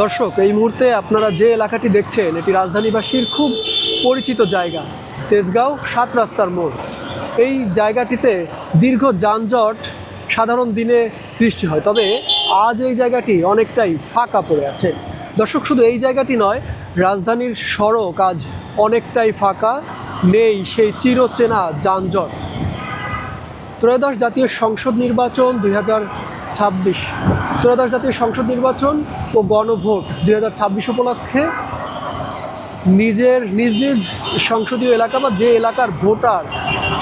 দর্শক, এই মুহূর্তে আপনারা যে এলাকাটি দেখছেন এটি রাজধানীবাসীর খুব পরিচিত জায়গা, তেজগাঁও ৭ রাস্তার মোড়। এই জায়গাটিতে দীর্ঘ যানজট সাধারণ দিনে সৃষ্টি হয়, তবে আজ এই জায়গাটি অনেকটাই ফাঁকা পড়ে আছে। দর্শক, শুধু এই জায়গাটি নয়, রাজধানীর সড়ক আজ অনেকটাই ফাঁকা, নেই সেই চিরচেনা যানজট। ত্রয়োদশ জাতীয় সংসদ নির্বাচন 2026, ত্রয়োদশ জাতীয় সংসদ নির্বাচন ও গণভোট 2026 উপলক্ষে নিজ নিজ সংসদীয় এলাকা বা যে এলাকার ভোটার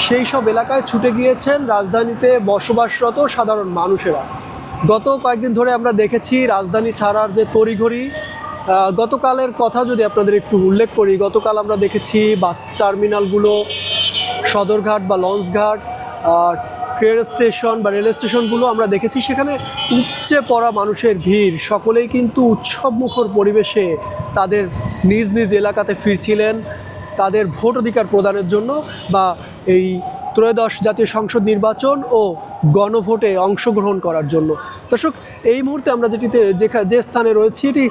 সেই সব এলাকায় ছুটে গিয়েছেন রাজধানীতে বসবাসরত সাধারণ মানুষেরা। গত কয়েকদিন ধরে আমরা দেখেছি রাজধানী ছাড়ার যে তড়িঘড়ি। গতকালের কথা যদি আপনাদের একটু উল্লেখ করি, গতকাল আমরা দেখেছি বাস টার্মিনালগুলো, সদরঘাট বা লঞ্চঘাট, ট্রেন স্টেশন বা রেল স্টেশনগুলো আমরা দেখেছি, সেখানে উপচে পড়া মানুষের ভিড়। সকলেই কিন্তু উৎসবমুখর পরিবেশে তাদের নিজ নিজ এলাকাতে ফিরছিলেন তাদের ভোট অধিকার প্রদানের জন্য বা এই ত্রয়োদশ জাতীয় সংসদ নির্বাচন ও গণভোটে অংশগ্রহণ করার জন্য। দর্শক, এই মুহূর্তে আমরা যে স্থানে রয়েছি এটি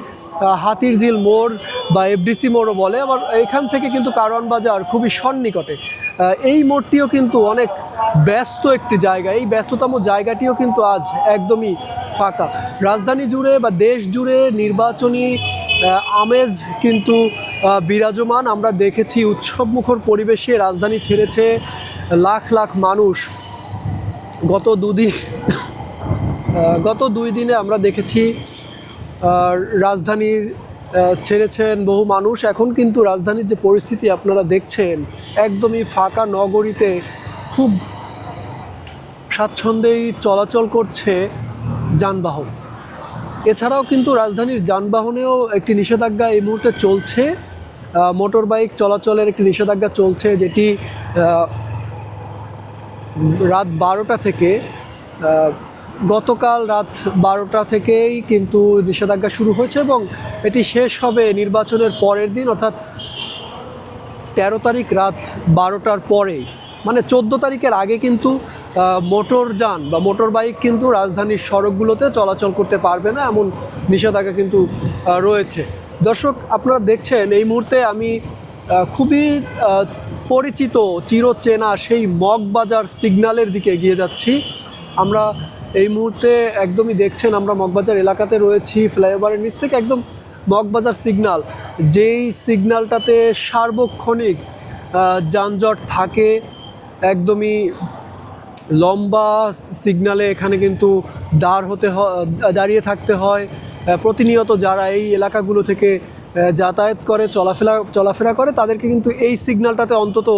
হাতিরঝিল মোড় বা এফডিসি মোড়ও বলে। আবার এখান থেকে কিন্তু কারওয়ান বাজার খুবই সন্নিকটে। এই মোড়টিও কিন্তু অনেক ব্যস্ত একটি জায়গা। এই ব্যস্ততম জায়গাটিও কিন্তু আজ একদমই ফাঁকা। রাজধানী জুড়ে বা দেশ জুড়ে নির্বাচনী আমেজ কিন্তু বিরাজমান। আমরা দেখেছি উৎসবমুখর পরিবেশে রাজধানী ছেড়েছে লাখ লাখ মানুষ। গত দুই দিনে আমরা দেখেছি রাজধানী ছেড়েছেন বহু মানুষ। এখন কিন্তু রাজধানীর যে পরিস্থিতি আপনারা দেখছেন, একদমই ফাঁকা নগরীতে খুব স্বাচ্ছন্দ্যেই চলাচল করছে যানবাহন। এছাড়াও কিন্তু রাজধানীর যানবাহনেও একটি নিষেধাজ্ঞা এই মুহূর্তে চলছে। মোটর বাইক চলাচলের একটি নিষেধাজ্ঞা চলছে, যেটি রাত 12টা থেকে, গতকাল রাত 12টা থেকেই কিন্তু নিষেধাজ্ঞা শুরু হয়েছে এবং এটি শেষ হবে নির্বাচনের পরের দিন, অর্থাৎ 13 তারিখ রাত 12টার পরে। মানে 14 তারিখের আগে কিন্তু মোটরযান বা মোটর বাইক কিন্তু রাজধানীর সড়কগুলোতে চলাচল করতে পারবে না, এমন নিষেধাজ্ঞা কিন্তু রয়েছে। দর্শক, আপনারা দেখছেন এই মুহূর্তে আমি খুবই পরিচিত চিরচেনা সেই মগবাজার সিগন্যালের দিকে এগিয়ে যাচ্ছি। আমরা এই মুহূর্তে একদমই দেখছেন আমরা মগবাজার এলাকাতে রয়েছি। ফ্লাইওভারের নিচ থেকে একদম মগবাজার সিগন্যাল, যেই সিগন্যালটাতে সার্বক্ষণিক যানজট থাকে, একদমই লম্বা সিগন্যালে এখানে কিন্তু দাঁড়িয়ে থাকতে হয়। প্রতিনিয়ত যারা এই এলাকাগুলো থেকে যাতায়াত করে চলাফেরা করে তাদেরকে কিন্তু এই সিগন্যালটাতে অন্তত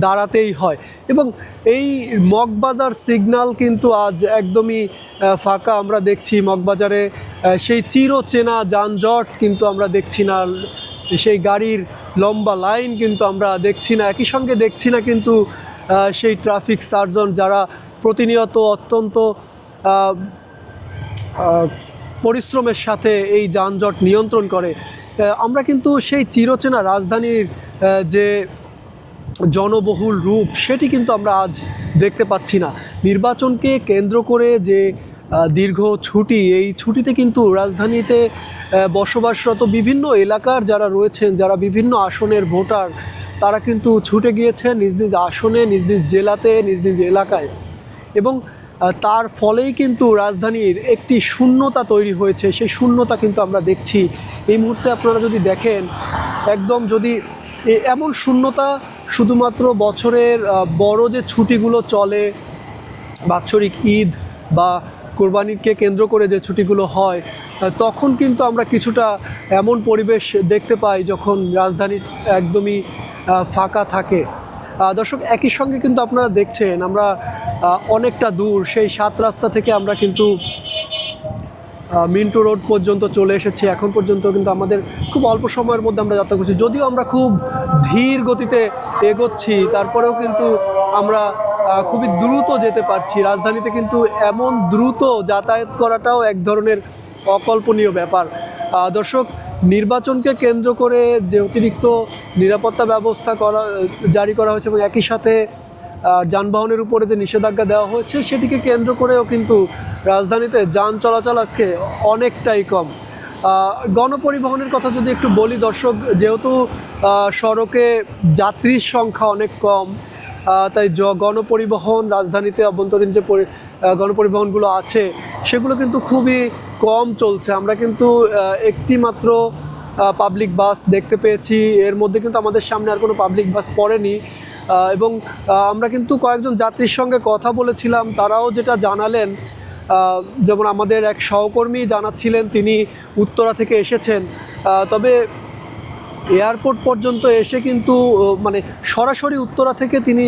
দাঁড়াতেই হয়। এবং এই মগবাজার সিগন্যাল কিন্তু আজ একদমই ফাঁকা। আমরা দেখছি মগবাজারে সেই চিরচেনা যানজট কিন্তু আমরা দেখছি না, সেই গাড়ির লম্বা লাইন কিন্তু আমরা দেখছি না। একই সঙ্গে দেখছি না কিন্তু সেই ট্রাফিক সার্জন যারা প্রতিনিয়ত অত্যন্ত পরিশ্রমের সাথে এই যানজট নিয়ন্ত্রণ করে। আমরা কিন্তু সেই চিরচেনা রাজধানীর যে জনবহুল রূপ সেটি কিন্তু আমরা আজ দেখতে পাচ্ছি না। নির্বাচনকে কেন্দ্র করে যে দীর্ঘ ছুটি, এই ছুটিতে কিন্তু রাজধানীতে বসবাসরত বিভিন্ন এলাকার যারা রয়েছেন, যারা বিভিন্ন আসনের ভোটার, তারা কিন্তু ছুটে গিয়েছেন নিজ নিজ আসনে, নিজ নিজ জেলাতে, নিজ নিজ এলাকায়। এবং তার ফলেই কিন্তু রাজধানীর একটি শূন্যতা তৈরি হয়েছে। সেই শূন্যতা কিন্তু আমরা দেখছি এই মুহূর্তে। আপনারা যদি দেখেন, একদম যদি এমন শূন্যতা শুধুমাত্র বছরের বড় যে ছুটিগুলো চলে, বাৎসরিক ঈদ বা কোরবানিকে কেন্দ্র করে যে ছুটিগুলো হয়, তখন কিন্তু আমরা কিছুটা এমন পরিবেশ দেখতে পাই যখন রাজধানী একদমই ফাঁকা থাকে। দর্শক, একই সঙ্গে কিন্তু আপনারা দেখছেন আমরা অনেকটা দূর সেই 7 রাস্তা থেকে আমরা কিন্তু মিন্টু রোড পর্যন্ত চলে এসেছি। এখন পর্যন্ত কিন্তু আমাদের খুব অল্প সময়ের মধ্যে আমরা যাত্রা করছি। যদিও আমরা খুব ধীর গতিতে এগোচ্ছি, তারপরেও কিন্তু আমরা খুবই দ্রুত যেতে পারছি। রাজধানীতে কিন্তু এমন দ্রুত যাতায়াত করাটাও এক ধরনের অকল্পনীয় ব্যাপার। দর্শক, নির্বাচনকে কেন্দ্র করে যে অতিরিক্ত নিরাপত্তা ব্যবস্থা জারি করা হয়েছে এবং একই সাথে যানবাহনের উপরে যে নিষেধাজ্ঞা দেওয়া হয়েছে, সেটিকে কেন্দ্র করেও কিন্তু রাজধানীতে যান চলাচল আজকে অনেকটাই কম। গণপরিবহনের কথা যদি একটু বলি দর্শক, যেহেতু সড়কে যাত্রীর সংখ্যা অনেক কম, তাই গণপরিবহন রাজধানীতে অভ্যন্তরীণ যে গণপরিবহনগুলো আছে সেগুলো কিন্তু খুবই কম চলছে। আমরা কিন্তু একটি মাত্র পাবলিক বাস দেখতে পেয়েছি, এর মধ্যে কিন্তু আমাদের সামনে আর কোনো পাবলিক বাস পড়েনি। এবং আমরা কিন্তু কয়েকজন যাত্রীর সঙ্গে কথা বলেছিলাম, তারাও যেটা জানালেন, যেমন আমাদের এক সহকর্মী জানাচ্ছিলেন তিনি উত্তরা থেকে এসেছেন, তবে এয়ারপোর্ট পর্যন্ত এসে কিন্তু মানে সরাসরি উত্তরা থেকে তিনি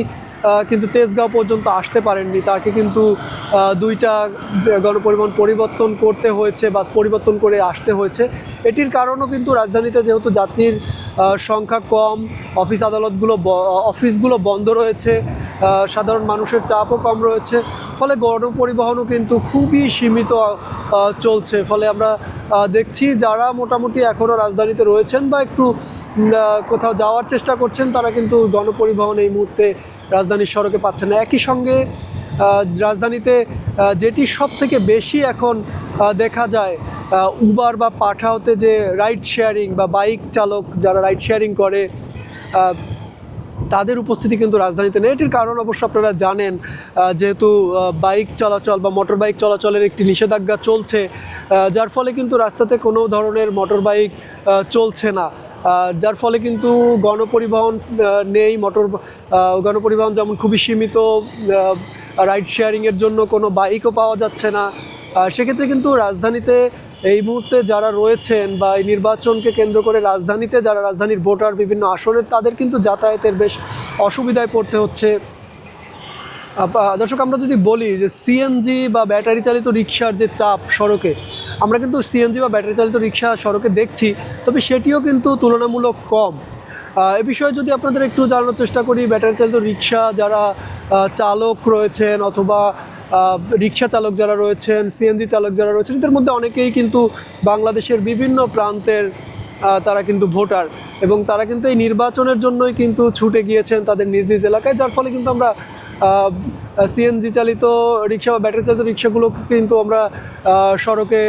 কিন্তু তেজগাঁও পর্যন্ত আসতে পারেননি, তাকে কিন্তু দুইটা গণপরিবহন পরিবর্তন করতে হয়েছে, বাস পরিবর্তন করে আসতে হয়েছে। এটির কারণও কিন্তু রাজধানীতে যেহেতু যাত্রীর সংখ্যা কম, অফিসগুলো বন্ধ রয়েছে, সাধারণ মানুষের চাপও কম রয়েছে, ফলে গণপরিবহনও কিন্তু খুবই সীমিত চলছে। ফলে আমরা দেখছি যারা মোটামুটি এখনও রাজধানীতে রয়েছেন বা একটু কোথাও যাওয়ার চেষ্টা করছেন, তারা কিন্তু গণপরিবহন এই মুহূর্তে রাজধানীর সড়কে পাচ্ছেন না। একই সঙ্গে রাজধানীতে যেটি সব থেকে বেশি এখন দেখা যায়, উবার বা পাঠাওতে যে রাইড শেয়ারিং বা বাইক চালক যারা রাইড শেয়ারিং করে, তাদের উপস্থিতি কিন্তু রাজধানীতে নেই। এটির কারণ অবশ্য আপনারা জানেন, যেহেতু বাইক চলাচল বা মোটর বাইক চলাচলের একটি নিষেধাজ্ঞা চলছে, যার ফলে কিন্তু রাস্তাতে কোনো ধরনের মোটর বাইক চলছে না, যার ফলে কিন্তু গণপরিবহন নেই। গণপরিবহন যেমন খুবই সীমিত, রাইড শেয়ারিংয়ের জন্য কোনো বাইকও পাওয়া যাচ্ছে না। সেক্ষেত্রে কিন্তু রাজধানীতে এই মুহূর্তে যারা রয়েছেন বা এই নির্বাচনকে কেন্দ্র করে রাজধানীতে যারা রাজধানীর ভোটার বিভিন্ন আসনের, তাদের কিন্তু যাতায়াতের বেশ অসুবিধায় পড়তে হচ্ছে। দর্শক, আমরা যদি বলি যে সিএনজি বা ব্যাটারি চালিত রিকশার যে চাপ সড়কে, আমরা কিন্তু সিএনজি বা ব্যাটারি চালিত রিকশা সড়কে দেখছি, তবে সেটিও কিন্তু তুলনামূলক কম। এ বিষয়ে যদি আপনাদের একটু জানানোর চেষ্টা করি, ব্যাটারি চালিত রিকশা যারা চালক রয়েছেন অথবা রিকশা চালক যারা রয়েছেন, সিএনজি চালক যারা রয়েছেন, এদের মধ্যে অনেকেই কিন্তু বাংলাদেশের বিভিন্ন প্রান্তের তারা কিন্তু ভোটার, এবং তারা কিন্তু এই নির্বাচনের জন্যই কিন্তু ছুটে গিয়েছেন তাদের নিজ নিজ এলাকায়, যার ফলে কিন্তু আমরা সিএনজি চালিত রিকশা বা ব্যাটারি চালিত রিকশাগুলো কিন্তু আমরা সড়কে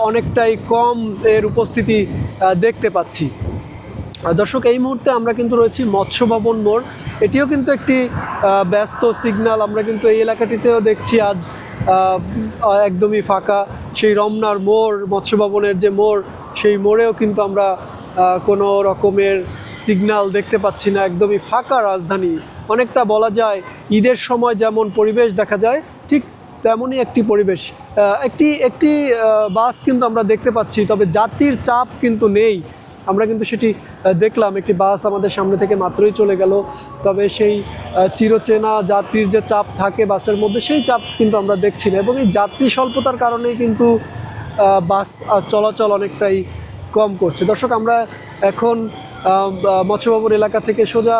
অনেকটাই কম এর উপস্থিতি দেখতে পাচ্ছি। দর্শক, এই মুহূর্তে আমরা কিন্তু রয়েছি মৎস্য ভবন মোড়, এটিও কিন্তু একটি ব্যস্ত সিগন্যাল। আমরা কিন্তু এই এলাকাটিতেও দেখছি আজ একদমই ফাঁকা। সেই রমনার মোড়, মৎস্য ভবনের যে মোড়, সেই মোড়েও কিন্তু আমরা কোনো রকমের সিগন্যাল দেখতে পাচ্ছি না, একদমই ফাঁকা রাজধানী। অনেকটা বলা যায় ঈদের সময় যেমন পরিবেশ দেখা যায়, ঠিক তেমনই একটি পরিবেশ। একটি বাস কিন্তু আমরা দেখতে পাচ্ছি, তবে যাত্রীর চাপ কিন্তু নেই। আমরা কিন্তু সেটি দেখলাম, একটি বাস আমাদের সামনে থেকে মাত্রই চলে গেল, তবে সেই চিরচেনা যাত্রীর যে চাপ থাকে বাসের মধ্যে, সেই চাপ কিন্তু আমরা দেখছি না। এবং এই যাত্রী স্বল্পতার কারণেই কিন্তু বাস চলাচল অনেকটাই কম করছে। দর্শক, আমরা এখন মৎস্যভবন এলাকা থেকে সোজা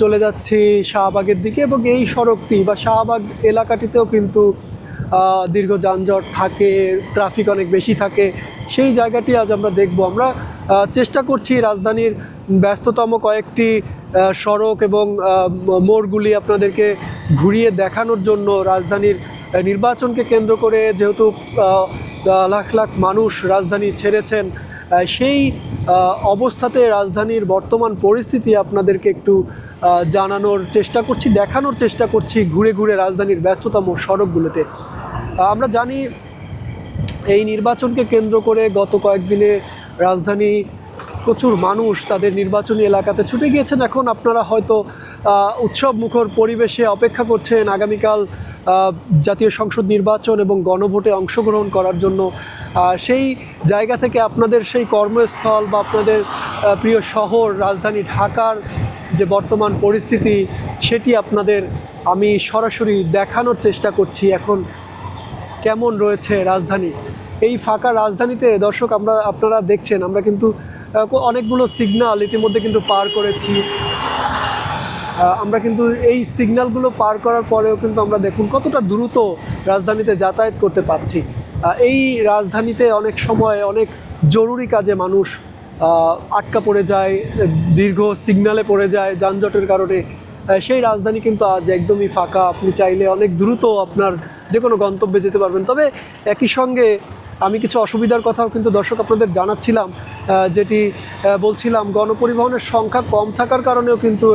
চলে যাচ্ছি শাহবাগের দিকে, এবং এই সড়কটি বা শাহবাগ এলাকাটিতেও কিন্তু দীর্ঘ যানজট থাকে, ট্রাফিক অনেক বেশি থাকে। সেই জায়গাটি আজ আমরা দেখব। আমরা চেষ্টা করছি রাজধানীর ব্যস্ততম কয়েকটি সড়ক এবং মোড়গুলি আপনাদেরকে ঘুরিয়ে দেখানোর জন্য। রাজধানীর নির্বাচনকে কেন্দ্র করে যেহেতু লাখ লাখ মানুষ রাজধানী ছেড়েছেন, সেই অবস্থাতে রাজধানীর বর্তমান পরিস্থিতি আপনাদেরকে একটু জানানোর চেষ্টা করছি, দেখানোর চেষ্টা করছি ঘুরে ঘুরে রাজধানীর ব্যস্ততম সড়কগুলোতে। আমরা জানি এই নির্বাচনকে কেন্দ্র করে গত কয়েকদিনে রাজধানী প্রচুর মানুষ তাদের নির্বাচনী এলাকাতে ছুটে গিয়েছেন। এখন আপনারা হয়তো উৎসব মুখর পরিবেশে অপেক্ষা করছেন আগামীকাল জাতীয় সংসদ নির্বাচন এবং গণভোটে অংশগ্রহণ করার জন্য। সেই জায়গা থেকে আপনাদের সেই কর্মস্থল বা আপনাদের প্রিয় শহর রাজধানী ঢাকার যে বর্তমান পরিস্থিতি, সেটি আপনাদের আমি সরাসরি দেখানোর চেষ্টা করছি এখন কেমন রয়েছে রাজধানী। এই ফাঁকা রাজধানীতে দর্শক, আপনারা দেখছেন আমরা কিন্তু অনেকগুলো সিগন্যাল ইতিমধ্যে কিন্তু পার করেছি। আমরা কিন্তু এই সিগন্যালগুলো পার করার পরেও কিন্তু আমরা দেখুন কতটা দ্রুত রাজধানীতে যাতায়াত করতে পারছি। এই রাজধানীতে অনেক সময় অনেক জরুরি কাজে মানুষ আটকা পড়ে যায়, দীর্ঘ সিগন্যালে পড়ে যায় যানজটের কারণে। সেই রাজধানী কিন্তু আজ একদমই ফাঁকা। আপনি চাইলে অনেক দ্রুত আপনার যে কোনো গন্তব্যে যেতে পারবেন। তবে একই সঙ্গে আমি কিছু অসুবিধার কথাও কিন্তু দর্শক আপনাদের জানাচ্ছিলাম, যেটি বলছিলাম গণপরিবহনের সংখ্যা কম থাকার কারণেও কিন্তু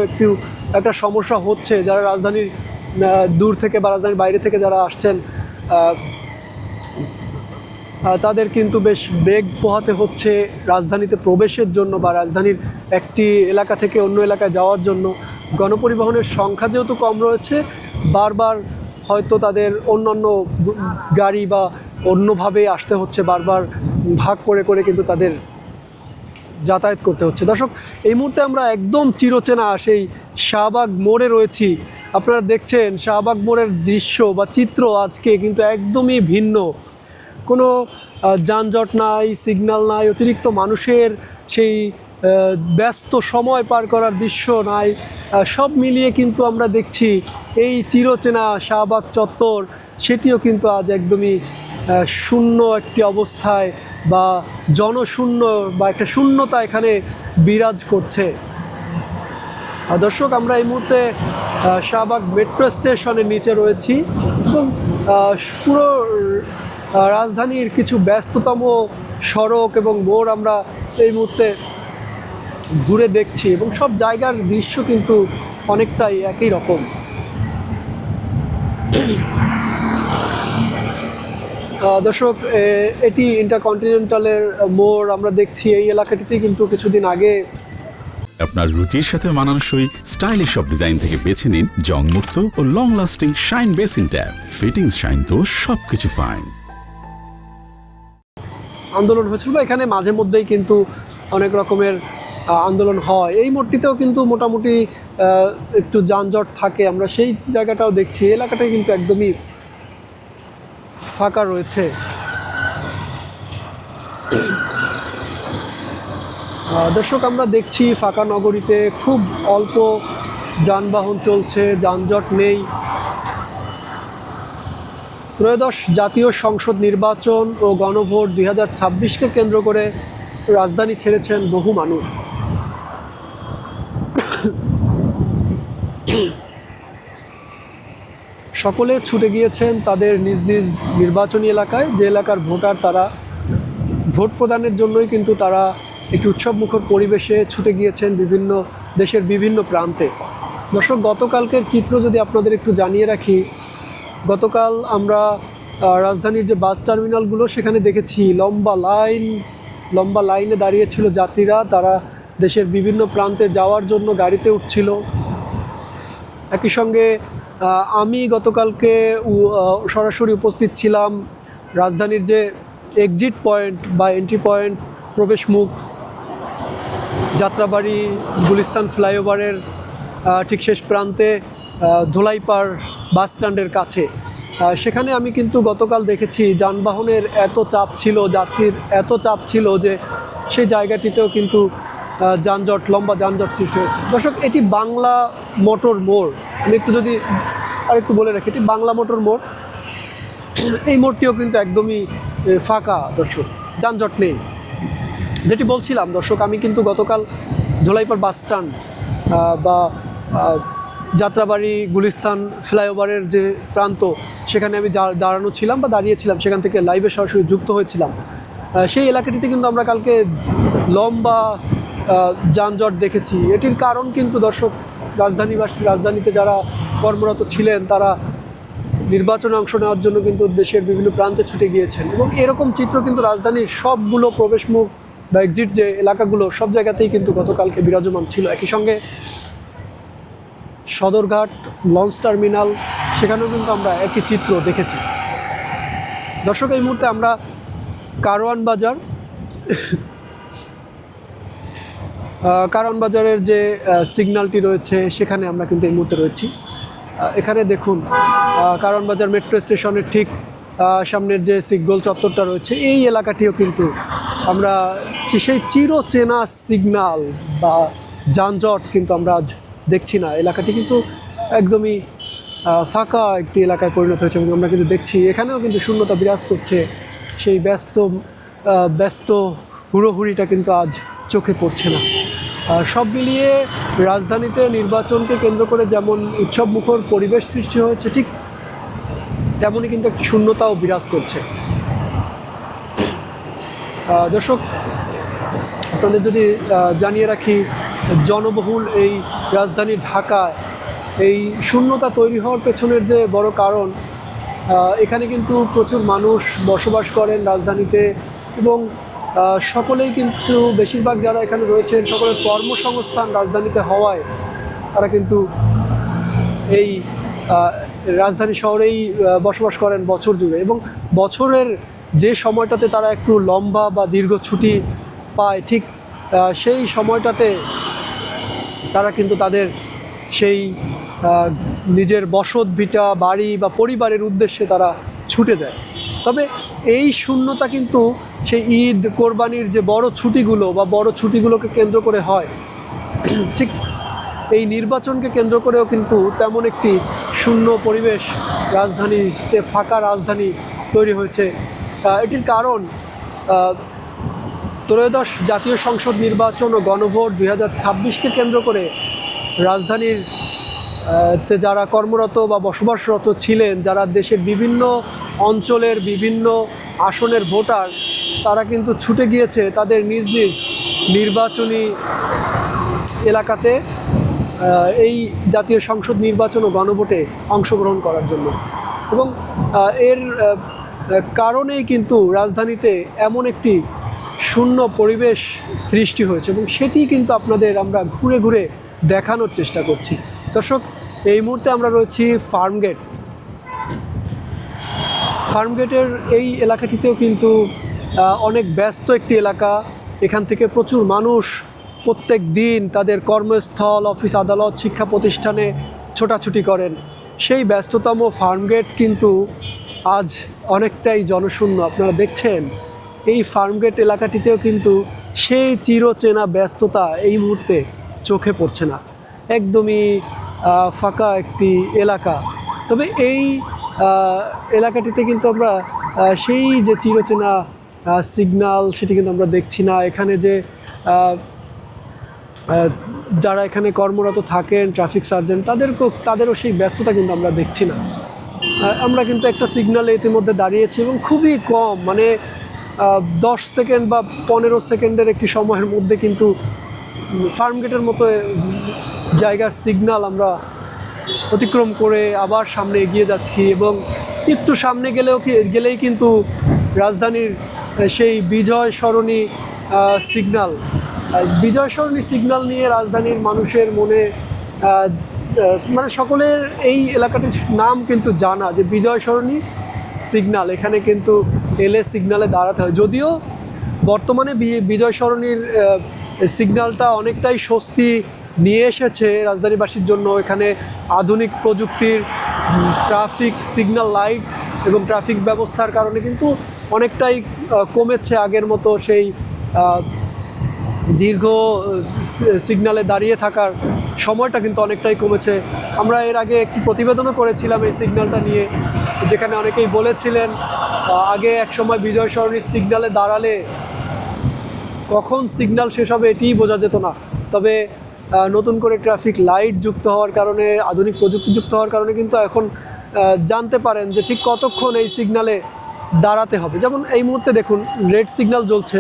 একটা সমস্যা হচ্ছে। যারা রাজধানীর দূর থেকে বা রাজধানীর বাইরে থেকে যারা আসছেন তাদের কিন্তু বেশ বেগ পোহাতে হচ্ছে রাজধানীতে প্রবেশের জন্য বা রাজধানীর একটি এলাকা থেকে অন্য এলাকায় যাওয়ার জন্য। গণপরিবহনের সংখ্যা যেহেতু কম রয়েছে, বারবার হয়তো তাদের অন্যান্য গাড়ি বা অন্যভাবে আসতে হচ্ছে, বারবার ভাগ করে করে কিন্তু তাদের যাতায়াত করতে হচ্ছে। দর্শক, এই মুহূর্তে আমরা একদম চিরচেনা সেই শাহবাগ মোড়ে রয়েছি। আপনারা দেখছেন শাহবাগ মোড়ের দৃশ্য বা চিত্র আজকে কিন্তু একদমই ভিন্ন। কোনো যানজট নাই, সিগন্যাল নাই, অতিরিক্ত মানুষের সেই ব্যস্ত সময় পার করার দৃশ্য নাই। সব মিলিয়ে কিন্তু আমরা দেখছি এই চিরচেনা শাহবাগ চত্বর সেটিও কিন্তু আজ একদমই শূন্য একটি অবস্থায় বা জনশূন্য বা একটা শূন্যতা এখানে বিরাজ করছে। দর্শক, আমরা এই মুহূর্তে শাহবাগ মেট্রো স্টেশনের নিচে রয়েছি এবং পুরো রাজধানীর কিছু ব্যস্ততম সড়ক এবং মোড় আমরা এই মুহূর্তে ঘুরে দেখছি এবং সব জায়গার দৃশ্য কিন্তু অনেকটাই একই রকম। দর্শক, এটি ইন্টারকন্টিনেন্টালের মোড় আমরা দেখছি। এই এলাকাটিতে কিন্তু কিছুদিন আগে আপনার রুচির সাথে মানানসই স্টাইলিশ সব ডিজাইন থেকে বেছে নিন জংমুক্ত ও long lasting shine basin tap. Fittings shine তো সবকিছু ফাইন। আন্দোলন হয়েছিল বা এখানে মাঝে মধ্যেই কিন্তু অনেক রকমের আন্দোলন হয়। এই মোড়টিতেও কিন্তু মোটামুটি একটু যানজট থাকে, আমরা সেই জায়গাটাও দেখছি। এলাকাটা কিন্তু একদমই ফাঁকা রয়েছে। দর্শক, আমরা দেখছি ফাঁকা নগরীতে খুব অল্প যানবাহন চলছে, যানজট নেই। ত্রয়োদশ জাতীয় সংসদ নির্বাচন ও গণভোট 2026কে কেন্দ্র করে রাজধানী ছেড়েছেন বহু মানুষ। সকলে ছুটে গিয়েছেন তাদের নিজ নিজ নির্বাচনী এলাকায়, যে এলাকার ভোটার তারা ভোট প্রদানের জন্যই কিন্তু তারা একটি উৎসবমুখর পরিবেশে ছুটে গিয়েছেন বিভিন্ন দেশের বিভিন্ন প্রান্তে। দর্শক, গতকালকের চিত্র যদি আপনাদের একটু জানিয়ে রাখি, গতকাল আমরা রাজধানীর যে বাস টার্মিনালগুলো সেখানে দেখেছি লম্বা লাইনে দাঁড়িয়েছিল যাত্রীরা। তারা দেশের বিভিন্ন প্রান্তে যাওয়ার জন্য গাড়িতে উঠছিল। একই সঙ্গে আমি গতকালকে সরাসরি উপস্থিত ছিলাম রাজধানীর যে এক্সিট পয়েন্ট বা এন্ট্রি পয়েন্ট, প্রবেশ মুখ, যাত্রাবাড়ি গুলিস্তান ফ্লাইওভারের ঠিক শেষ প্রান্তে ধোলাইপাড় বাস স্ট্যান্ডের কাছে। সেখানে আমি কিন্তু গতকাল দেখেছি যানবাহনের এত চাপ ছিল, যাত্রীর এত চাপ ছিল যে সেই জায়গাটিতেও কিন্তু লম্বা যানজট সৃষ্টি হয়েছে। দর্শক, এটি বাংলা মোটর মোড়। আমি একটু যদি আরেকটু বলে রাখি, এটি বাংলা মোটর মোড়। এই মোড়টিও কিন্তু একদমই ফাঁকা দর্শক, যানজট নেই। যেটি বলছিলাম দর্শক, আমি কিন্তু গতকাল ধোলাইপাড় বাস স্ট্যান্ড বা যাত্রাবাড়ি গুলিস্তান ফ্লাইওভারের যে প্রান্ত সেখানে আমি দাঁড়ানো ছিলাম বা দাঁড়িয়েছিলাম, সেখান থেকে লাইভে সরাসরি যুক্ত হয়েছিলাম। সেই এলাকাটিতে কিন্তু আমরা কালকে লম্বা যানজট দেখেছি। এটির কারণ কিন্তু দর্শক, রাজধানীতে যারা কর্মরত ছিলেন তারা নির্বাচনে অংশ নেওয়ার জন্য কিন্তু দেশের বিভিন্ন প্রান্তে ছুটে গিয়েছেন এবং এরকম চিত্র কিন্তু রাজধানীর সবগুলো প্রবেশমুখ বা এক্সিট যে এলাকাগুলো সব জায়গাতেই কিন্তু গতকালকে বিরাজমান ছিল। একই সঙ্গে সদরঘাট, লঞ্চ টার্মিনাল, সেখানেও কিন্তু আমরা একই চিত্র দেখেছি। দর্শক, এই মুহূর্তে আমরা কারওয়ান বাজারের যে সিগন্যালটি রয়েছে সেখানে আমরা কিন্তু এই মুহূর্তে রয়েছি। এখানে দেখুন, কারওয়ান বাজার মেট্রো স্টেশনের ঠিক সামনের যে সিগগোল চত্বরটা রয়েছে, এই এলাকাটিও কিন্তু আমরা সেই চিরচেনা সিগন্যাল বা যানজট কিন্তু আমরা আজ দেখছি না। এলাকাটি কিন্তু একদমই ফাঁকা একটি এলাকায় পরিণত হয়েছে এবং আমরা কিন্তু দেখছি এখানেও কিন্তু শূন্যতা বিরাজ করছে। সেই ব্যস্ত হুড়োহুড়িটা কিন্তু আজ চোখে পড়ছে না। সব মিলিয়ে রাজধানীতে নির্বাচনকে কেন্দ্র করে যেমন উৎসবমুখর পরিবেশ সৃষ্টি হয়েছে, ঠিক তেমনই কিন্তু একটি শূন্যতাও বিরাজ করছে। দর্শক, আপনাদের যদি জানিয়ে রাখি, জনবহুল এই রাজধানী ঢাকায় এই শূন্যতা তৈরি হওয়ার পেছনের যে বড় কারণ, এখানে কিন্তু প্রচুর মানুষ বসবাস করেন রাজধানীতে, এবং সকলেই কিন্তু বেশিরভাগ যারা এখানে রয়েছেন সকলের কর্মসংস্থান রাজধানীতে হওয়ায় তারা কিন্তু এই রাজধানী শহরেই বসবাস করেন বছর জুড়ে, এবং বছরের যে সময়টাতে তারা একটু লম্বা বা দীর্ঘ ছুটি পায়, ঠিক সেই সময়টাতে তারা কিন্তু তাদের সেই নিজের বসত ভিটা, বাড়ি বা পরিবারের উদ্দেশ্যে তারা ছুটে যায়। তবে এই শূন্যতা কিন্তু সেই ঈদ, কোরবানির যে বড় ছুটিগুলো বা বড় ছুটিগুলোকে কেন্দ্র করে হয়, ঠিক এই নির্বাচনকে কেন্দ্র করেও কিন্তু তেমন একটি শূন্য পরিবেশ রাজধানীতে, ফাঁকা রাজধানী তৈরি হয়েছে। এটির কারণ ত্রয়োদশ জাতীয় সংসদ নির্বাচন ও গণভোট 2026কে কেন্দ্র করে রাজধানীর তে যারা কর্মরত বা বসবাসরত ছিলেন, যারা দেশের বিভিন্ন অঞ্চলের বিভিন্ন আসনের ভোটার, তারা কিন্তু ছুটে গিয়েছে তাদের নিজ নিজ নির্বাচনী এলাকাতে এই জাতীয় সংসদ নির্বাচন ও গণভোটে অংশগ্রহণ করার জন্য। এবং এর কারণেই কিন্তু রাজধানীতে এমন একটি শূন্য পরিবেশ সৃষ্টি হয়েছে, এবং সেটি কিন্তু আপনাদের আমরা ঘুরে ঘুরে দেখানোর চেষ্টা করছি। দর্শক, এই মুহূর্তে আমরা রয়েছি ফার্মগেট। ফার্মগেটের এই এলাকাটিতেও কিন্তু অনেক ব্যস্ত একটি এলাকা। এখান থেকে প্রচুর মানুষ প্রত্যেক দিন তাদের কর্মস্থল, অফিস আদালত, শিক্ষা প্রতিষ্ঠানে ছোটাছুটি করেন। সেই ব্যস্ততম ফার্মগেট কিন্তু আজ অনেকটাই জনশূন্য। আপনারা দেখছেন এই ফার্মগেট এলাকাটিতেও কিন্তু সেই চিরচেনা ব্যস্ততা এই মুহূর্তে চোখে পড়ছে না, একদমই ফাঁকা একটি এলাকা। তবে এই এলাকাটিতে কিন্তু আমরা সেই যে চিরচেনা সিগন্যাল, সেটি কিন্তু আমরা দেখছি না। এখানে যে যারা এখানে কর্মরত থাকেন, ট্রাফিক সার্জেন্ট, তাদেরও সেই ব্যস্ততা কিন্তু আমরা দেখছি না। আমরা কিন্তু একটা সিগন্যালে ইতিমধ্যে দাঁড়িয়েছি, এবং খুবই কম, মানে 10 সেকেন্ড বা 15 সেকেন্ডের একটি সময়ের মধ্যে কিন্তু ফার্মগেটের মতো জায়গার সিগন্যাল আমরা অতিক্রম করে আবার সামনে এগিয়ে যাচ্ছি। এবং একটু সামনে গেলেই কিন্তু রাজধানীর সেই বিজয় সরণি সিগন্যাল নিয়ে রাজধানীর মানুষের মনে, মানে সকলের এই এলাকাটির নাম কিন্তু জানা, যে বিজয় সরণি সিগন্যাল। এখানে কিন্তু এলে সিগন্যালে দাঁড়াতে হয়। যদিও বর্তমানে বিজয় সরণির সিগন্যালটা অনেকটাই স্বস্তি নিয়ে এসেছে রাজধানীবাসীর জন্য। এখানে আধুনিক প্রযুক্তির ট্রাফিক সিগন্যাল লাইট এবং ট্রাফিক ব্যবস্থার কারণে কিন্তু অনেকটাই কমেছে আগের মতো সেই দীর্ঘ সিগন্যালে দাঁড়িয়ে থাকার সময়টা কিন্তু অনেকটাই কমেছে। আমরা এর আগে একটি প্রতিবেদনও করেছিলাম এই সিগন্যালটা নিয়ে, যেখানে অনেকেই বলেছিলেন আগে একসময় বিজয় সরণির সিগন্যালে দাঁড়ালে কখন সিগন্যাল শেষ হবে এটিই বোঝা যেত না। তবে নতুন করে ট্রাফিক লাইট যুক্ত হওয়ার কারণে, আধুনিক প্রযুক্তি যুক্ত হওয়ার কারণে কিন্তু এখন জানতে পারেন যে ঠিক কতক্ষণ এই সিগন্যালে দাঁড়াতে হবে। যেমন এই মুহূর্তে দেখুন, রেড সিগন্যাল জ্বলছে,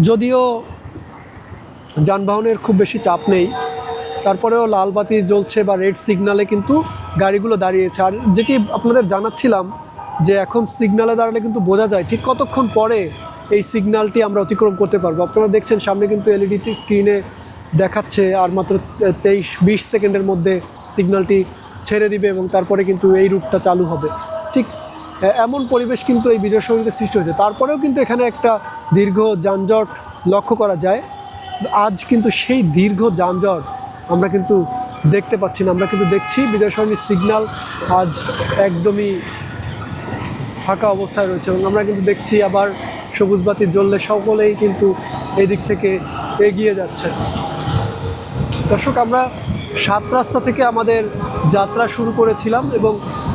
যদিও যানবাহনের খুব বেশি চাপ নেই, তারপরেও লাল বাতি জ্বলছে বা রেড সিগন্যালে কিন্তু গাড়িগুলো দাঁড়িয়েছে। আর যেটি আপনাদের জানাচ্ছিলাম, যে এখন সিগন্যালে দাঁড়ালে কিন্তু বোঝা যায় ঠিক কতক্ষণ পরে এই সিগন্যালটি আমরা অতিক্রম করতে পারবো। আপনারা দেখছেন সামনে কিন্তু এলইডি স্ক্রিনে দেখাচ্ছে আর মাত্র 23-20 সেকেন্ডের মধ্যে সিগন্যালটি ছেড়ে দিবে, এবং তারপরে কিন্তু এই রুটটা চালু হবে। ঠিক এমন পরিবেশ কিন্তু এই বিজয় সরণিতে সৃষ্টি হয়েছে। তারপরেও কিন্তু এখানে একটা দীর্ঘ যানজট লক্ষ্য করা যায়। আজ কিন্তু সেই দীর্ঘ যানজট আমরা কিন্তু দেখতে পাচ্ছি না। আমরা কিন্তু দেখছি বিজয় সরণির সিগন্যাল আজ একদমই ফাঁকা অবস্থায় রয়েছে, এবং আমরা কিন্তু দেখছি আবার সবুজ বাতি জ্বললে সকলেই কিন্তু এই দিক থেকে এগিয়ে যাচ্ছে। দর্শক, আমরা 7 রাস্তা থেকে আমাদের যাত্রা শুরু করেছিলাম, এবং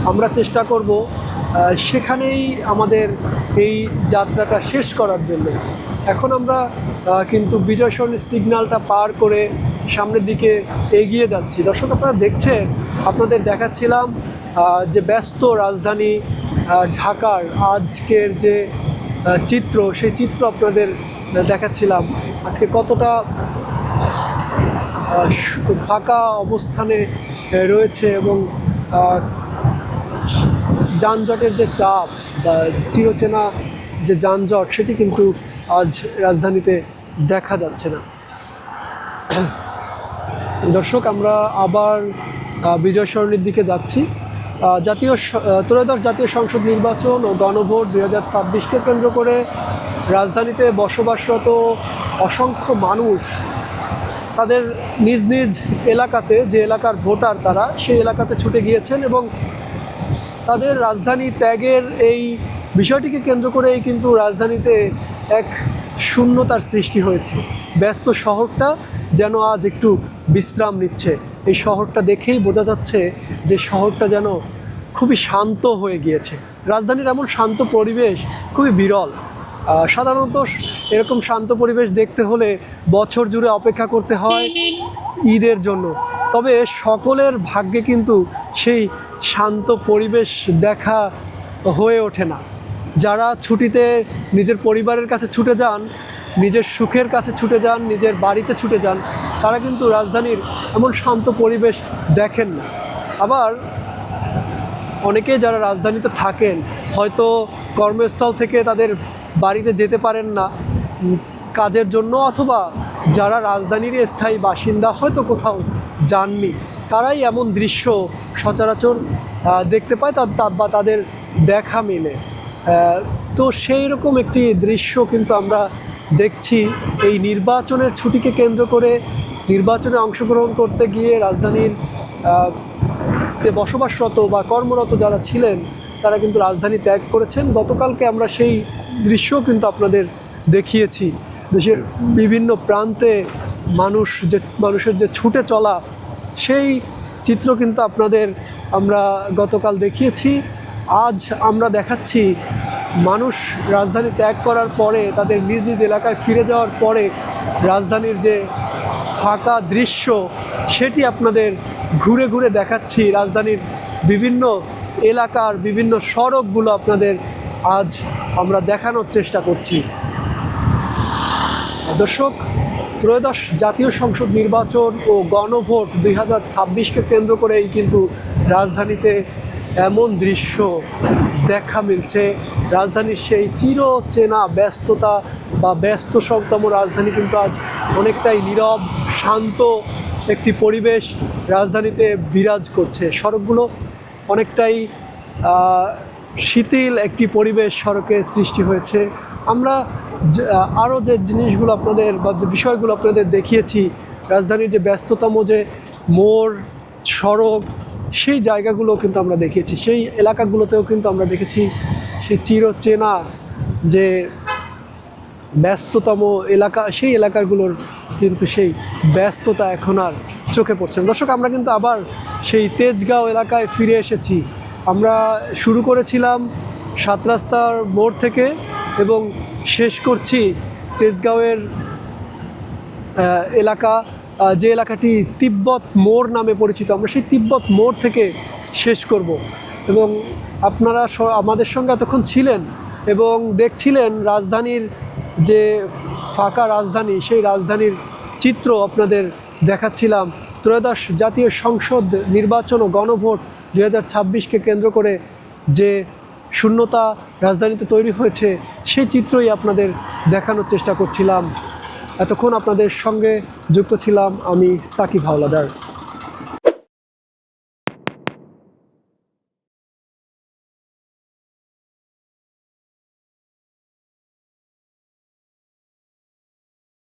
আমরা চেষ্টা করব সেখানেই আমাদের এই যাত্রাটা শেষ করার জন্য। এখন আমরা কিন্তু বিজয় সরণির সিগন্যালটা পার করে সামনের দিকে এগিয়ে যাচ্ছি। দর্শক, আপনারা দেখছেন, আপনাদের দেখাচ্ছিলাম যে ব্যস্ত রাজধানী ঢাকার আজকের যে চিত্র, সেই চিত্র আপনাদের দেখাচ্ছিলাম। আজকে কতটা ফাঁকা অবস্থানে রয়েছে এবং যানজটের যে চাপ বা চিরচেনা যে যানজট, সেটি কিন্তু আজ রাজধানীতে দেখা যাচ্ছে না। দর্শক, আমরা আবার বিজয় সরণির দিকে যাচ্ছি। ত্রয়োদশ জাতীয় সংসদ নির্বাচন ও গণভোট 2026কে কেন্দ্র করে রাজধানীতে বসবাসরত অসংখ্য মানুষ তাদের নিজ নিজ এলাকাতে, যে এলাকার ভোটার তারা, সেই এলাকাতে ছুটে গিয়েছেন এবং তাদের রাজধানী ত্যাগের এই বিষয়টিকে কেন্দ্র করেই কিন্তু রাজধানীতে এক শূন্যতার সৃষ্টি হয়েছে। ব্যস্ত শহরটা যেন আজ একটু বিশ্রাম নিচ্ছে। এই শহরটা দেখেই বোঝা যাচ্ছে যে শহরটা যেন খুবই শান্ত হয়ে গিয়েছে। রাজধানীর এমন শান্ত পরিবেশ খুবই বিরল। সাধারণত এরকম শান্ত পরিবেশ দেখতে হলে বছর জুড়ে অপেক্ষা করতে হয় ঈদের জন্য। তবে সকলের ভাগ্যে কিন্তু সেই শান্ত পরিবেশ দেখা হয়ে ওঠে না। যারা ছুটিতে নিজের পরিবারের কাছে ছুটে যান, নিজের সুখের কাছে ছুটে যান, নিজের বাড়িতে ছুটে যান, তারা কিন্তু রাজধানীর এমন শান্ত পরিবেশ দেখেন না। আবার অনেকেই যারা রাজধানীতে থাকেন, হয়তো কর্মস্থল থেকে তাদের বাড়িতে যেতে পারেন না কাজের জন্য, অথবা যারা রাজধানীর স্থায়ী বাসিন্দা হয়তো কোথাও যাননি, তারাই এমন দৃশ্য সচরাচর দেখতে পায় বা তাদের দেখা মেলে। তো সেই রকম একটি দৃশ্য কিন্তু আমরা দেখছি এই নির্বাচনের ছুটিকে কেন্দ্র করে। নির্বাচনে অংশগ্রহণ করতে গিয়ে রাজধানীর যে বসবাসরত বা কর্মরত যারা ছিলেন, তারা কিন্তু রাজধানী ত্যাগ করেছেন। গতকালকে আমরা সেই দৃশ্যও কিন্তু আপনাদের দেখিয়েছি। দেশের বিভিন্ন প্রান্তে মানুষের যে ছুটে চলা, সেই চিত্র কিন্তু আপনাদের আমরা গতকাল দেখিয়েছি। আজ আমরা দেখাচ্ছি মানুষ রাজধানী ত্যাগ করার পরে, তাদের নিজ নিজ এলাকায় ফিরে যাওয়ার পরে রাজধানীর যে ফাঁকা দৃশ্য, সেটি আপনাদের ঘুরে ঘুরে দেখাচ্ছি। রাজধানীর বিভিন্ন এলাকার বিভিন্ন সড়কগুলো আপনাদের আজ আমরা দেখানোর চেষ্টা করছি। দর্শক, ত্রয়োদশ জাতীয় সংসদ নির্বাচন ও গণভোট 2026কে কেন্দ্র করেই কিন্তু রাজধানীতে এমন দৃশ্য দেখা মিলছে। রাজধানীর সেই চিরচেনা ব্যস্ততা বা ব্যস্ততম রাজধানী কিন্তু আজ অনেকটাই নীরব, শান্ত একটি পরিবেশ রাজধানীতে বিরাজ করছে। সড়কগুলো অনেকটাই শিথিল একটি পরিবেশ সড়কে সৃষ্টি হয়েছে। আমরা আরও যে জিনিসগুলো আপনাদের বা যে বিষয়গুলো আপনাদের দেখিয়েছি, রাজধানীর যে ব্যস্ততম যে মোড়, সড়ক, সেই জায়গাগুলো কিন্তু আমরা দেখিয়েছি। সেই এলাকাগুলোতেও কিন্তু আমরা দেখেছি সেই চিরচেনা যে ব্যস্ততম এলাকা, সেই এলাকাগুলোর কিন্তু সেই ব্যস্ততা এখন আর চোখে পড়ছে না। দর্শক, আমরা কিন্তু আবার সেই তেজগাঁও এলাকায় ফিরে এসেছি। আমরা শুরু করেছিলাম 7 রাস্তার মোড় থেকে এবং শেষ করছি তেজগাঁওয়ের এলাকা, যে এলাকাটি তিব্বত মোড় নামে পরিচিত। আমরা সেই তিব্বত মোড় থেকে শেষ করব এবং আপনারা আমাদের সঙ্গে এতক্ষণ ছিলেন এবং দেখছিলেন রাজধানীর যে ফাঁকা রাজধানী, সেই রাজধানীর চিত্র আপনাদের দেখাচ্ছিলাম। ত্রয়োদশ জাতীয় সংসদ নির্বাচন ও গণভোট 2026কে কেন্দ্র করে যে শূন্যতা রাজধানীতে তৈরি হয়েছে, সেই চিত্রই আপনাদের দেখানোর চেষ্টা করছিলাম। এতক্ষণ আপনাদের সঙ্গে যুক্ত ছিলাম আমি সাকিব হাওলাদার।